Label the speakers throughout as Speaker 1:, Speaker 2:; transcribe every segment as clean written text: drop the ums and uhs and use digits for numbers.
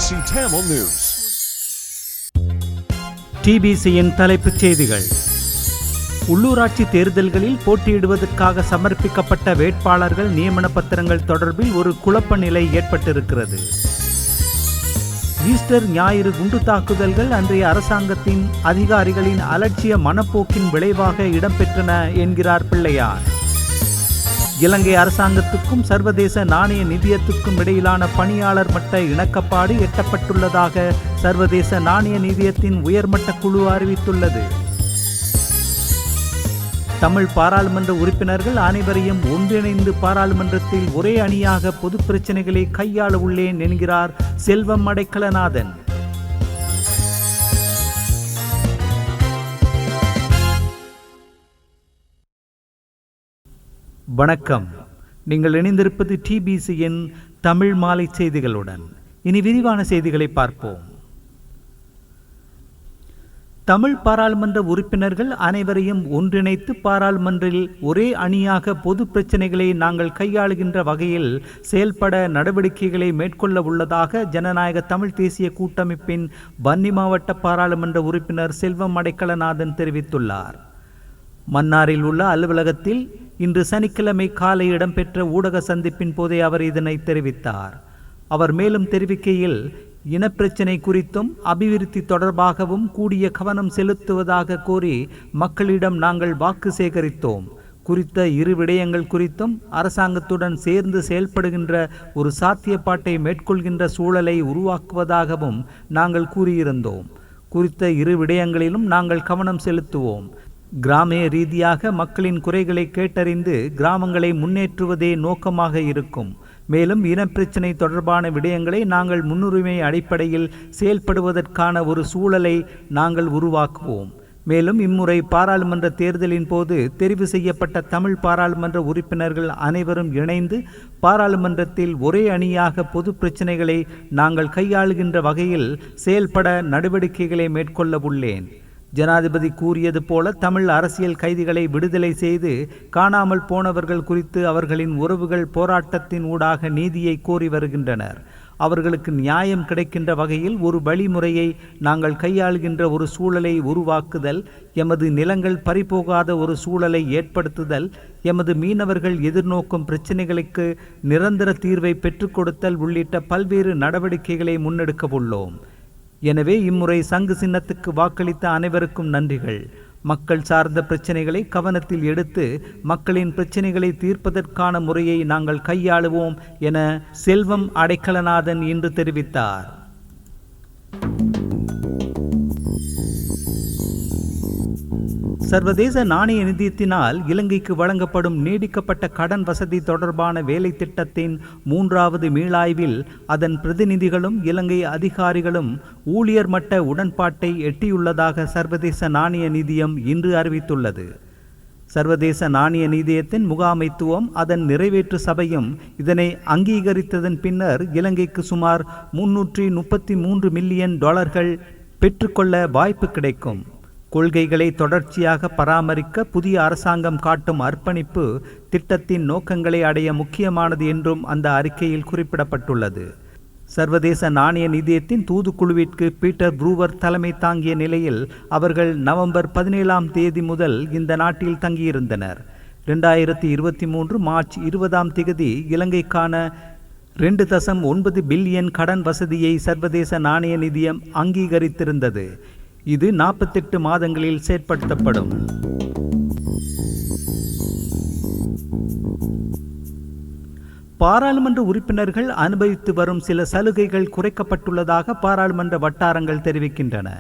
Speaker 1: TBC Tamil News.
Speaker 2: டிபிசியின் தலைப்புச் செய்திகள். உள்ளூராட்சி தேர்தல்களில் போட்டியிடுவதற்காக சமர்ப்பிக்கப்பட்ட வேட்பாளர்கள் நியமன பத்திரங்கள் தொடர்பில் ஒரு குழப்ப நிலை ஏற்பட்டிருக்கிறது. ஈஸ்டர் ஞாயிறு குண்டு தாக்குதல்கள் அன்றைய அரசாங்கத்தின் அதிகாரிகளின் அலட்சிய மனப்போக்கின் விளைவாக இடம்பெற்றன என்கிறார் பிள்ளையார். இலங்கை அரசாங்கத்துக்கும் சர்வதேச நாணய நிதியத்துக்கும் இடையிலான பணியாளர் மட்ட இணக்கப்பாடு எட்டப்பட்டுள்ளதாக சர்வதேச நாணய நிதியத்தின் உயர்மட்ட குழு அறிவித்துள்ளது. தமிழ் பாராளுமன்ற உறுப்பினர்கள் அனைவரையும் ஒன்றிணைந்து பாராளுமன்றத்தில் ஒரே அணியாக பொது பிரச்சனைகளை கையாள உள்ளேன் என்கிறார் செல்வம் அடைக்கலநாதன். வணக்கம். நீங்கள் இணைந்திருப்பது டிபிசியின் தமிழ் மாலை செய்திகளுடன். இனி விரிவான செய்திகளை பார்ப்போம். தமிழ் பாராளுமன்ற உறுப்பினர்கள் அனைவரையும் ஒன்றிணைத்து பாராளுமன்றில் ஒரே அணியாக பொது பிரச்சனைகளை நாங்கள் கையாளுகின்ற வகையில் செயல்பட நடவடிக்கைகளை மேற்கொள்ள உள்ளதாக ஜனநாயக தமிழ் தேசிய கூட்டமைப்பின் வன்னி மாவட்ட பாராளுமன்ற உறுப்பினர் செல்வம் அடைக்கலநாதன் தெரிவித்துள்ளார். மன்னாரில் உள்ள அலுவலகத்தில் இன்று சனிக்கிழமை காலை இடம்பெற்ற ஊடக சந்திப்பின் போதே அவர் இதனை தெரிவித்தார். அவர் மேலும் தெரிவிக்கையில், இனப்பிரச்சினை குறித்தும் அபிவிருத்தி தொடர்பாகவும் கூடிய கவனம் செலுத்துவதாக கோரி மக்களிடம் நாங்கள் வாக்கு சேகரித்தோம். குறித்த இரு விடயங்கள் குறித்தும் அரசாங்கத்துடன் சேர்ந்து செயல்படுகின்ற ஒரு சாத்தியப்பாட்டை மேற்கொள்கின்ற சூழலை உருவாக்குவதாகவும் நாங்கள் கூறியிருந்தோம். குறித்த இரு விடயங்களிலும் நாங்கள் கவனம் செலுத்துவோம். கிராமிய ரீதியாக மக்களின் குறைகளை கேட்டறிந்து கிராமங்களை முன்னேற்றுவதே நோக்கமாக இருக்கும். மேலும் இனப்பிரச்சினை தொடர்பான விடயங்களை நாங்கள் முன்னுரிமை அடிப்படையில் செயல்படுவதற்கான ஒரு சூழலை நாங்கள் உருவாக்குவோம். மேலும் இம்முறை பாராளுமன்ற தேர்தலின் போது தெரிவு செய்யப்பட்ட தமிழ் பாராளுமன்ற உறுப்பினர்கள் அனைவரும் இணைந்து பாராளுமன்றத்தில் ஒரே அணியாக பொது பிரச்சனைகளை நாங்கள் கையாளுகின்ற வகையில் செயல்பட நடவடிக்கைகளை மேற்கொள்ள உள்ளேன். ஜனாதிபதி கூறியது போல தமிழ் அரசியல் கைதிகளை விடுதலை செய்து காணாமல் போனவர்கள் குறித்து அவர்களின் உறவுகள் போராட்டத்தின் ஊடாக நீதியை கோரி வருகின்றனர். அவர்களுக்கு நியாயம் கிடைக்கின்ற வகையில் ஒரு வழிமுறையை நாங்கள் கையாளுகின்ற ஒரு சூழலை உருவாக்குதல், எமது நிலங்கள் பறிபோகாத ஒரு சூழலை ஏற்படுத்துதல், எமது மீனவர்கள் எதிர்நோக்கும் பிரச்சினைகளுக்கு நிரந்தர தீர்வை பெற்றுக் கொடுத்தல் உள்ளிட்ட பல்வேறு நடவடிக்கைகளை முன்னெடுக்க உள்ளோம். எனவே இம்முறை சங்கு சின்னத்துக்கு வாக்களித்த அனைவருக்கும் நன்றிகள். மக்கள் சார்ந்த பிரச்சனைகளை கவனத்தில் எடுத்து மக்களின் பிரச்சனைகளை தீர்ப்பதற்கான முறையை நாங்கள் கையாளுவோம் என செல்வம் அடைக்கலநாதன் இன்று தெரிவித்தார். சர்வதேச நாணய நிதியத்தினால் இலங்கைக்கு வழங்கப்படும் நீடிக்கப்பட்ட கடன் வசதி தொடர்பான வேலை திட்டத்தின் 3வது மீளாய்வில் அதன் பிரதிநிதிகளும் இலங்கை அதிகாரிகளும் ஊழியர் மட்ட உடன்பாட்டை எட்டியுள்ளதாக சர்வதேச நாணய நிதியம் இன்று அறிவித்துள்ளது. சர்வதேச நாணய நிதியத்தின் முகாமைத்துவம் அதன் நிறைவேற்று சபையும் இதனை அங்கீகரித்ததன் பின்னர் இலங்கைக்கு சுமார் 333 மில்லியன் டாலர்கள் பெற்றுக்கொள்ள வாய்ப்பு கிடைக்கும். கொள்கைகளை தொடர்ச்சியாக பராமரிக்க புதிய அரசாங்கம் காட்டும் அர்ப்பணிப்பு திட்டத்தின் நோக்கங்களை அடைய முக்கியமானது என்றும் அந்த அறிக்கையில் குறிப்பிடப்பட்டுள்ளது. சர்வதேச நாணய நிதியத்தின் தூதுக்குழுவிற்கு பீட்டர் ப்ரூவர் தலைமை தாங்கிய நிலையில் அவர்கள் நவம்பர் 17ஆம் தேதி முதல் இந்த நாட்டில் தங்கியிருந்தனர். 2023 மார்ச் 20ஆம் தேதி இலங்கைக்கான 2.9 பில்லியன் கடன் வசதியை சர்வதேச நாணய நிதியம் அங்கீகரித்திருந்தது. இது 48 மாதங்களில் செயற்படுத்தப்படும். பாராளுமன்ற உறுப்பினர்கள் அனுபவித்து வரும் சில சலுகைகள் குறைக்கப்பட்டுள்ளதாக பாராளுமன்ற வட்டாரங்கள் தெரிவிக்கின்றன.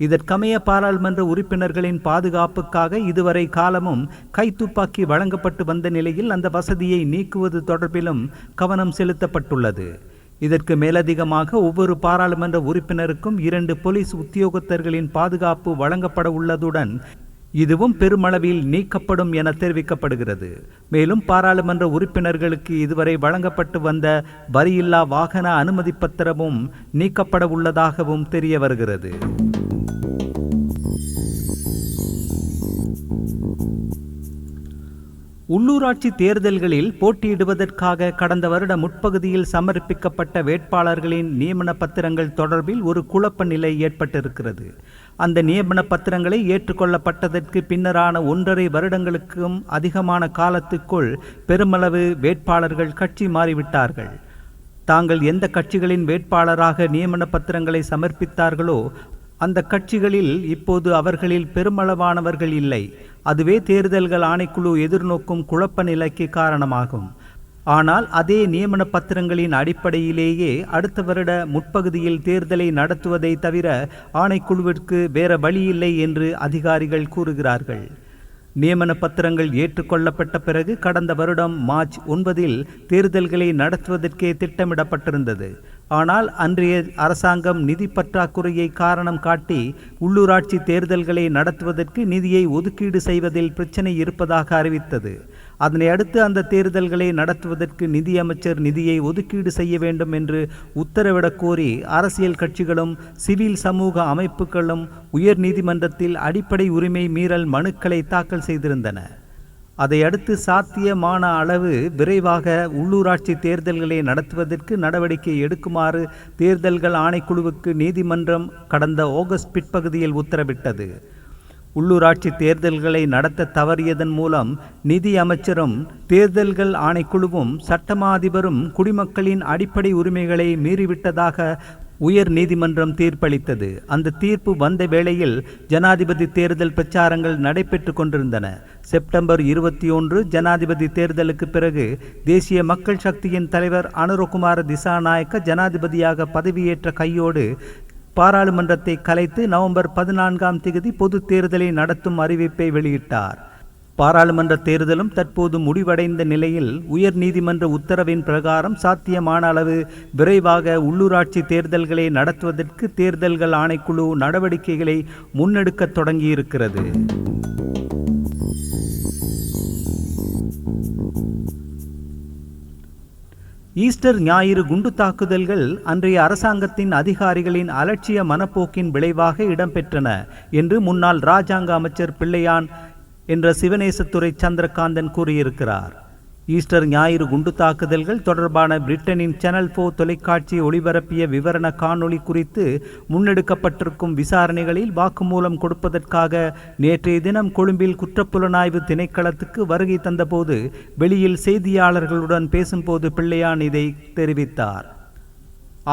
Speaker 2: இதற்கமைய பாராளுமன்ற உறுப்பினர்களின் பாதுகாப்புக்காக இதுவரை காலமும் கைத்துப்பாக்கி வழங்கப்பட்டு வந்த நிலையில் அந்த வசதியை நீக்குவது தொடர்பிலும் கவனம் செலுத்தப்பட்டுள்ளது. இதற்கு மேலதிகமாக ஒவ்வொரு பாராளுமன்ற உறுப்பினருக்கும் 2 போலீஸ் உத்தியோகத்தர்களின் பாதுகாப்பு வழங்கப்பட உள்ளதுடன் இதுவும் பெருமளவில் நீக்கப்படும் என தெரிவிக்கப்படுகிறது. மேலும் பாராளுமன்ற உறுப்பினர்களுக்கு இதுவரை வழங்கப்பட்டு வந்த வரியில்லா வாகன அனுமதி பத்திரமும் நீக்கப்பட உள்ளதாகவும் தெரிய வருகிறது. உள்ளூராட்சி தேர்தல்களில் போட்டியிடுவதற்காக கடந்த வருட முற்பகுதியில் சமர்ப்பிக்கப்பட்ட வேட்பாளர்களின் நியமன பத்திரங்கள் தொடர்பில் ஒரு குழப்ப நிலை ஏற்பட்டிருக்கிறது. அந்த நியமன பத்திரங்களை ஏற்றுக்கொள்ளப்பட்டதற்கு பின்னரான 1.5 வருடங்களுக்கும் அதிகமான காலத்துக்குள் பெருமளவு வேட்பாளர்கள் கட்சி மாறிவிட்டார்கள். தாங்கள் எந்த கட்சிகளின் வேட்பாளராக நியமன பத்திரங்களை சமர்ப்பித்தார்களோ அந்த கட்சிகளில் இப்போது அவர்களில் பெருமளவானவர்கள் இல்லை. அதுவே தேர்தல்கள் ஆணைக்குழு எதிர்நோக்கும் குழப்ப நிலைக்கு காரணமாகும். ஆனால் அதே நியமன பத்திரங்களின் அடிப்படையிலேயே அடுத்த வருட முற்பகுதியில் தேர்தலை நடத்துவதை தவிர ஆணைக்குழுவிற்கு வேற வழியில்லை என்று அதிகாரிகள் கூறுகிறார்கள். நியமன பத்திரங்கள் ஏற்றுக்கொள்ளப்பட்ட பிறகு கடந்த வருடம் மார்ச் 9 தேர்தல்களை நடத்துவதற்கே திட்டமிடப்பட்டிருந்தது. ஆனால் அன்றைய அரசாங்கம் நிதி பற்றாக்குறையை காரணம் காட்டி உள்ளூராட்சி தேர்தல்களை நடத்துவதற்கு நிதியை ஒதுக்கீடு செய்வதில் பிரச்சனை இருப்பதாக அறிவித்தது. அதனை அடுத்து அந்த தேர்தல்களை நடத்துவதற்கு நிதியமைச்சர் நிதியை ஒதுக்கீடு செய்ய வேண்டும் என்று உத்தரவிடக் கோரி அரசியல் கட்சிகளும் சிவில் சமூக அமைப்புகளும் உயர் நீதிமன்றத்தில் அடிப்படை உரிமை மீறல் மனுக்களை தாக்கல் செய்திருந்தன. அதையடுத்து சாத்தியமான அளவு விரைவாக உள்ளூராட்சி தேர்தல்களை நடத்துவதற்கு நடவடிக்கை எடுக்குமாறு தேர்தல்கள் ஆணைக்குழுவுக்கு நீதிமன்றம் கடந்த ஆகஸ்ட் பிற்பகுதியில் உத்தரவிட்டது. உள்ளூராட்சி தேர்தல்களை நடத்த தவறியதன் மூலம் நிதி அமைச்சரும் தேர்தல்கள் ஆணைக்குழுவும் சட்டமா அதிபரும் குடிமக்களின் அடிப்படை உரிமைகளை மீறிவிட்டதாக உயர் நீதிமன்றம் தீர்ப்பளித்தது. அந்த தீர்ப்பு வந்த வேளையில் ஜனாதிபதி தேர்தல் பிரச்சாரங்கள் நடைபெற்று கொண்டிருந்தன. செப்டம்பர் 21 ஜனாதிபதி தேர்தலுக்கு பிறகு தேசிய மக்கள் சக்தியின் தலைவர் அனுரகுமார திசாநாயக்க ஜனாதிபதியாக பதவியேற்ற கையோடு பாராளுமன்றத்தை கலைத்து நவம்பர் 14 பொது தேர்தலை நடத்தும் அறிவிப்பை வெளியிட்டார். பாராளுமன்ற தேர்தலும் தற்போது முடிவடைந்த நிலையில் உயர் நீதிமன்ற உத்தரவின் பிரகாரம் சாத்தியமான அளவு விரைவாக உள்ளூராட்சி தேர்தல்களை நடத்துவதற்கு தேர்தல்கள் ஆணைக்குழு நடவடிக்கைகளை முன்னெடுக்க தொடங்கியிருக்கிறது. ஈஸ்டர் ஞாயிறு குண்டு தாக்குதல்கள் அன்றைய அரசாங்கத்தின் அதிகாரிகளின் அலட்சிய மனப்போக்கின் விளைவாக இடம்பெற்றன என்று முன்னாள் இராஜாங்க அமைச்சர் பிள்ளையான் என்ற சிவநேசத்துறை சந்திரகாந்தன் கூறியிருக்கிறார். ஈஸ்டர் ஞாயிறு குண்டு தாக்குதல்கள் தொடர்பான பிரிட்டனின் சேனல் 4 தொலைக்காட்சி ஒளிபரப்பிய விவரண காணொளி குறித்து முன்னெடுக்கப்பட்டிருக்கும் விசாரணைகளில் வாக்குமூலம் கொடுப்பதற்காக நேற்றைய தினம் கொழும்பில் குற்றப்புலனாய்வு திணைக்களத்துக்கு வருகை தந்தபோது வெளியில் செய்தியாளர்களுடன் பேசும்போது பிள்ளையான் இதை தெரிவித்தார்.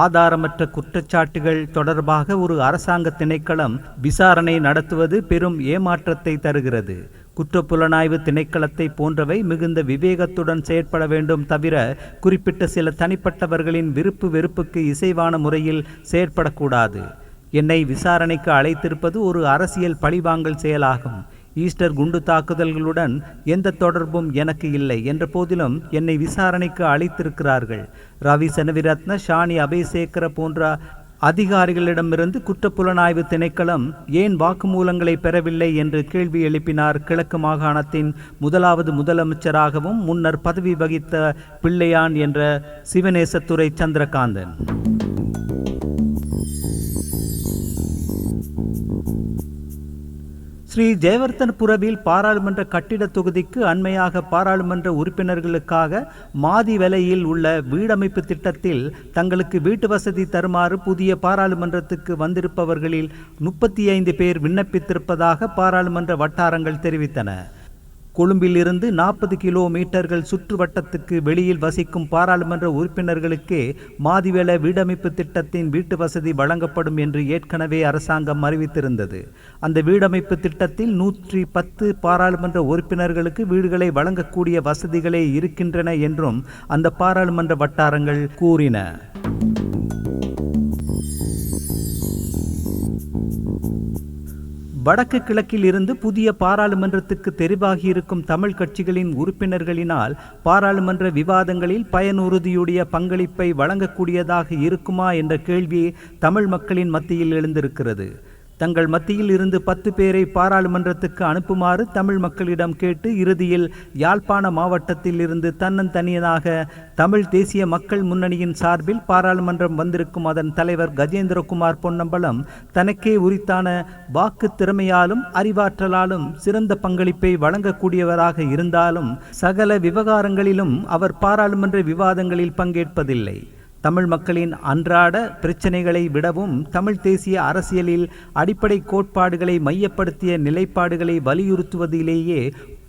Speaker 2: ஆதாரமற்ற குற்றச்சாட்டுகள் தொடர்பாக ஒரு அரசாங்க திணைக்களம் விசாரணை நடத்துவது பெரும் ஏமாற்றத்தை தருகிறது. குற்றப்புலனாய்வு திணைக்களத்தை போன்றவை மிகுந்த விவேகத்துடன் செயற்பட வேண்டும் தவிர குறிப்பிட்ட சில தனிப்பட்டவர்களின் விருப்பு வெறுப்புக்கு இசைவான முறையில் செயற்படக்கூடாது. என்னை விசாரணைக்கு அழைத்திருப்பது ஒரு அரசியல் பழிவாங்கல் செயலாகும். ஈஸ்டர் குண்டு தாக்குதல்களுடன் எந்த தொடர்பும் எனக்கு இல்லை என்ற போதிலும் என்னை விசாரணைக்கு அழைத்திருக்கிறார்கள். ரவி செனவிரத்ன, ஷானி அபேசேகர போன்ற அதிகாரிகளிடமிருந்து குற்றப்புலனாய்வு திணைக்களம் ஏன் வாக்குமூலங்களை பெறவில்லை என்று கேள்வி எழுப்பினார். கிழக்கு மாகாணத்தின் முதலாவது முதலமைச்சராகவும் முன்னர் பதவி வகித்த பிள்ளையான் என்ற சிவநேசத்துறை சந்திரகாந்தன். ஸ்ரீ ஜெயவர்தனபுரவில் பாராளுமன்ற கட்டிட தொகுதிக்கு அண்மையாக பாராளுமன்ற உறுப்பினர்களுக்காக மாதி விலையில் உள்ள வீடமைப்பு திட்டத்தில் தங்களுக்கு வீட்டு வசதி தருமாறு புதிய பாராளுமன்றத்துக்கு வந்திருப்பவர்களில் 35 பேர் விண்ணப்பித்திருப்பதாக பாராளுமன்ற வட்டாரங்கள் தெரிவித்தன. கொழும்பிலிருந்து 40 கிலோமீட்டர்கள் சுற்று வட்டத்துக்கு வெளியில் வசிக்கும் பாராளுமன்ற உறுப்பினர்களுக்கே மாதிவேல வீடமைப்பு திட்டத்தின் வீட்டு வசதி வழங்கப்படும் என்று ஏற்கனவே அரசாங்கம் அறிவித்திருந்தது. அந்த வீடமைப்பு திட்டத்தில் 110 பாராளுமன்ற உறுப்பினர்களுக்கு வீடுகளை வழங்கக்கூடிய வசதிகளே இருக்கின்றன என்றும் அந்த பாராளுமன்ற வட்டாரங்கள் கூறின. வடக்கு கிழக்கில் இருந்து புதிய பாராளுமன்றத்துக்கு தெரிவாகியிருக்கும் தமிழ் கட்சிகளின் உறுப்பினர்களினால் பாராளுமன்ற விவாதங்களில் பயனுறுதியுடைய பங்களிப்பை வழங்கக்கூடியதாக இருக்குமா என்ற கேள்வி தமிழ் மக்களின் மத்தியில் எழுந்திருக்கிறது. தங்கள் மத்தியில் இருந்து 10 பேரை பாராளுமன்றத்துக்கு அனுப்புமாறு தமிழ் மக்களிடம் கேட்டு இறுதியில் யாழ்ப்பாண மாவட்டத்தில் இருந்து தன்னந்தனியனாக தமிழ் தேசிய மக்கள் முன்னணியின் சார்பில் பாராளுமன்றம் வந்திருக்கும் அதன் தலைவர் கஜேந்திரகுமார் பொன்னம்பலம் தனக்கே உரித்தான வாக்கு திறமையாலும் அறிவாற்றலாலும் சிறந்த பங்களிப்பை வழங்கக்கூடியவராக இருந்தாலும் சகல விவகாரங்களிலும் அவர் பாராளுமன்ற விவாதங்களில் பங்கேற்பதில்லை. தமிழ் மக்களின் அன்றாட பிரச்சனைகளை விடவும் தமிழ் தேசிய அரசியலில் அடிப்படை கோட்பாடுகளை மையப்படுத்திய நிலைப்பாடுகளை வலியுறுத்துவதிலேயே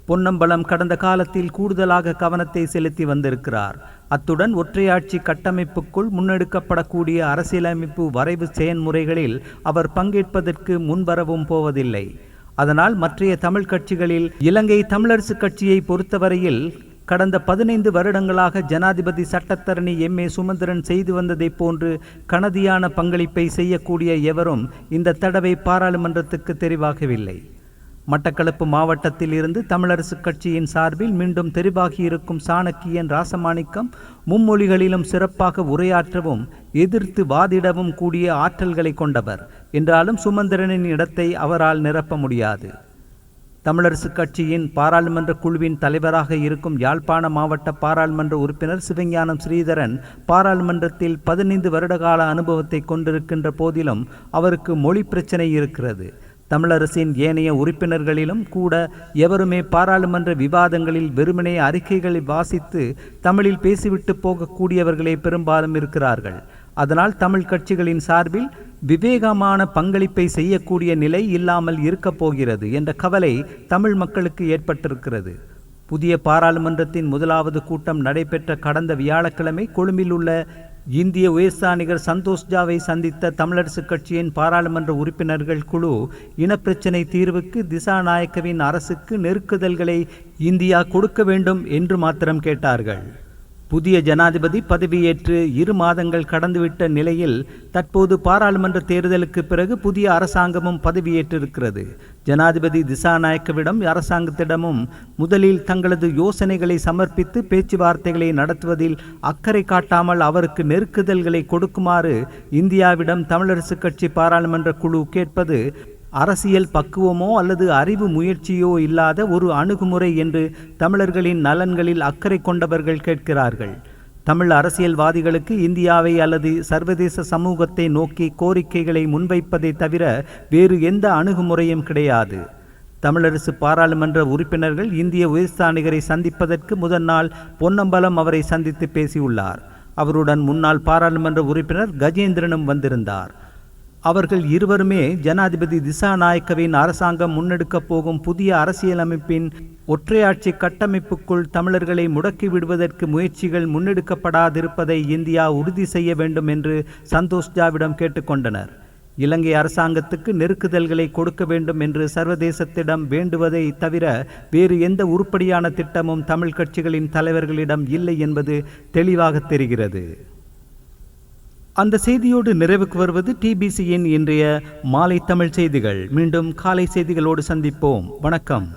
Speaker 2: பொன்னம்பலம் கடந்த காலத்தில் கூடுதலாக கவனத்தை செலுத்தி வந்திருக்கிறார். அத்துடன் ஒற்றையாட்சி கட்டமைப்புக்குள் முன்னெடுக்கப்படக்கூடிய அரசியலமைப்பு வரைவு செயன்முறைகளில் அவர் பங்கேற்பதற்கு முன்வரவும் போவதில்லை. அதனால் மற்றைய தமிழ் கட்சிகளில் இலங்கை தமிழரசு கட்சியை பொறுத்தவரையில் கடந்த 15 வருடங்களாக ஜனாதிபதி சட்டத்தரணி M.A. சுமந்திரன் செய்து வந்ததை போன்று கனதியான பங்களிப்பை செய்யக்கூடிய எவரும் இந்த தடவை பாராளுமன்றத்துக்கு தெரிவாகவில்லை. மட்டக்களப்பு மாவட்டத்தில் இருந்து தமிழரசு கட்சியின் சார்பில் மீண்டும் தெரிவாகியிருக்கும் சாணக்கியன் ராசமாணிக்கம் மும்மொழிகளிலும் சிறப்பாக உரையாற்றவும் எதிர்த்து வாதிடவும் கூடிய ஆற்றல்களை கொண்டவர் என்றாலும் சுமந்திரனின் இடத்தை அவரால் நிரப்ப முடியாது. தமிழரசு கட்சியின் பாராளுமன்ற குழுவின் தலைவராக இருக்கும் யாழ்ப்பாண மாவட்ட பாராளுமன்ற உறுப்பினர் சிவஞானம் ஸ்ரீதரன் பாராளுமன்றத்தில் 15 வருடகால அனுபவத்தை கொண்டிருக்கின்ற போதிலும் அவருக்கு மொழி பிரச்சனை இருக்கிறது. தமிழரசின் ஏனைய உறுப்பினர்களிலும் கூட எவருமே பாராளுமன்ற விவாதங்களில் வெறுமனே அறிக்கைகளை வாசித்து தமிழில் பேசிவிட்டு போகக்கூடியவர்களே பெரும்பாலும் இருக்கிறார்கள். அதனால் தமிழ் கட்சிகளின் சார்பில் விவேகமான பங்களிப்பை செய்யக்கூடிய நிலை இல்லாமல் இருக்கப் போகிறது என்ற கவலை தமிழ் மக்களுக்கு ஏற்பட்டிருக்கிறது. புதிய பாராளுமன்றத்தின் முதலாவது கூட்டம் நடைபெற்ற கடந்த வியாழக்கிழமை கொழும்பில் உள்ள இந்திய உயர்ஸ்தானிகர் சந்தோஷ் ஜாவை சந்தித்த தமிழரசு கட்சியின் பாராளுமன்ற உறுப்பினர்கள் குழு இனப்பிரச்சினை தீர்வுக்கு திசாநாயக்கவின் அரசுக்கு நெருக்குதல்களை இந்தியா கொடுக்க வேண்டும் என்று மாத்திரம் கேட்டார்கள். புதிய ஜனாதிபதி பதவியேற்று 2 மாதங்கள் கடந்துவிட்ட நிலையில் தற்போது பாராளுமன்ற தேர்தலுக்கு பிறகு புதிய அரசாங்கமும் பதவியேற்றிருக்கிறது. ஜனாதிபதி திசாநாயக்கவிடம் அரசாங்கத்திடமும் முதலில் தங்களது யோசனைகளை சமர்ப்பித்து பேச்சுவார்த்தைகளை நடத்துவதில் அக்கறை காட்டாமல் அவருக்கு நெருக்குதல்களை கொடுக்குமாறு இந்தியாவிடம் தமிழரசு கட்சி பாராளுமன்ற குழு கேட்பது அரசியல் பக்குவமோ அல்லது அறிவு முயற்சியோ இல்லாத ஒரு அணுகுமுறை என்று தமிழர்களின் நலன்களில் அக்கறை கொண்டவர்கள் கேட்கிறார்கள். தமிழ் அரசியல்வாதிகளுக்கு இந்தியாவை அல்லது சர்வதேச சமூகத்தை நோக்கி கோரிக்கைகளை முன்வைப்பதை தவிர வேறு எந்த அணுகுமுறையும் கிடையாது. தமிழரசு பாராளுமன்ற உறுப்பினர்கள் இந்திய உயர்ஸ்தானிகரை சந்திப்பதற்கு முதல் நாள் பொன்னம்பலம் அவரை சந்தித்து பேசியுள்ளார். அவருடன் முன்னாள் பாராளுமன்ற உறுப்பினர் கஜேந்திரனும் வந்திருந்தார். அவர்கள் இருவருமே ஜனாதிபதி திசாநாயக்கவின் அரசாங்கம் முன்னெடுக்கப் போகும் புதிய அரசியலமைப்பின் ஒற்றையாட்சி கட்டமைப்புக்குள் தமிழர்களை முடக்கி விடுவதற்கு முயற்சிகள் முன்னெடுக்கப்படாதிருப்பதை இந்தியா உறுதி செய்ய வேண்டும் என்று சந்தோஷ் ஜாவிடம் கேட்டுக்கொண்டனர். இலங்கை அரசாங்கத்துக்கு நெருக்குதல்களை கொடுக்க வேண்டும் என்று சர்வதேசத்திடம் வேண்டுவதை தவிர வேறு எந்த உருப்படியான திட்டமும் தமிழ் கட்சிகளின் தலைவர்களிடம் இல்லை என்பது தெளிவாக தெரிகிறது. அந்த செய்தியோடு நிறைவுக்கு வருவது டிபிசியின் இன்றைய மாலை தமிழ் செய்திகள். மீண்டும் காலை செய்திகளோடு சந்திப்போம். வணக்கம்.